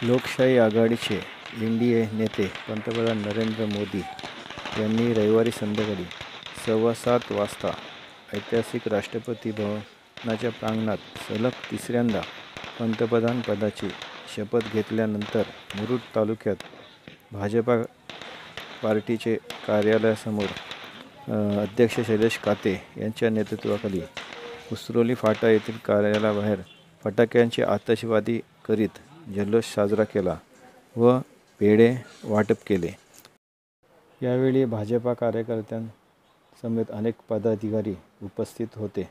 लोकशाही आघाडीचे एनडीए नेते पंतप्रधान नरेंद्र मोदी यांनी रविवारी संध्याकाळी 7:15 वाजता ऐतिहासिक राष्ट्रपती भवनाच्या प्रांगणात सलग तिसऱ्यांदा पंतप्रधानपदाची शपथ घेतल्यानंतर मुरुड तालुक्यात भाजपा पार्टीचे कार्यालयासमोर अध्यक्ष शैलेश काते यांच्या नेतृत्वाखाली उसरोली फाटा येथील कार्यालयाबाहेर फटाक्यांची आतषबाजी करीत जल्लोष साजरा केला व पेढे वाटप केले। यावेळी भाजपा कार्यकर्त्यांसमेत अनेक पदाधिकारी उपस्थित होते।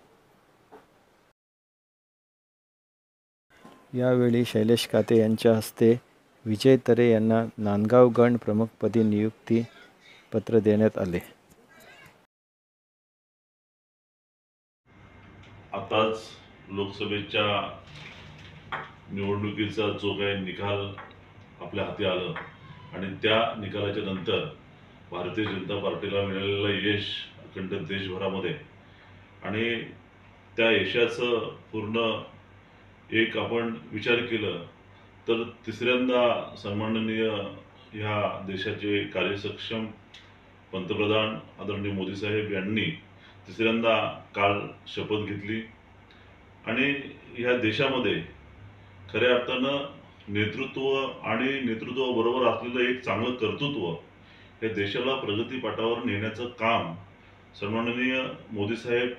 यावेळी शैलेश काते यांच्या हस्ते विजय तरे यांना नांदगाव गण प्रमुखपदी नियुक्ती पत्र देण्यात आले। आताच लोकसभेच्या निवडणुकीचा जो काही निकाल आपल्या हाती आला आणि त्या निकालाच्या नंतर भारतीय जनता पार्टीला मिळालेलं यश अखंड देशभरामध्ये आणि त्या यशाचं पूर्ण एक आपण विचार केलं तर तिसऱ्यांदा सन्माननीय ह्या देशाचे कार्यसक्षम पंतप्रधान आदरणीय मोदी साहेब यांनी तिसऱ्यांदा काल शपथ घेतली आणि ह्या देशामध्ये खऱ्या अर्थानं नेतृत्व आणि नेतृत्वाबरोबर असलेलं एक चांगलं कर्तृत्व हे देशाला प्रगतीपथावर नेण्याचं काम सन्माननीय मोदी साहेब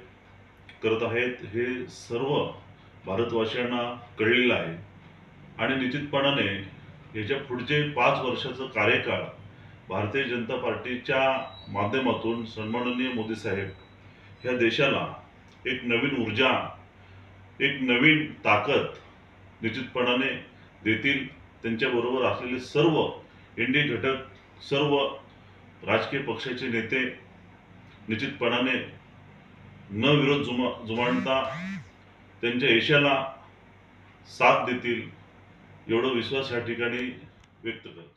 करत आहेत हे सर्व भारतवासियांना कळलेलं आहे आणि निश्चितपणाने याच्या पुढचे 5 वर्षाचं कार्यकाळ भारतीय जनता पार्टीच्या माध्यमातून सन्माननीय मोदी साहेब ह्या देशाला एक नवीन ऊर्जा एक नवीन ताकद निश्चितपणाने देतील। त्यांच्याबरोबर असलेले सर्व एनडीए घटक सर्व राजकीय पक्षाचे नेते निश्चितपणाने न विरोध जुमानता त्यांच्या यशाला साथ देतील एवढा विश्वास या ठिकाणी व्यक्त करतो।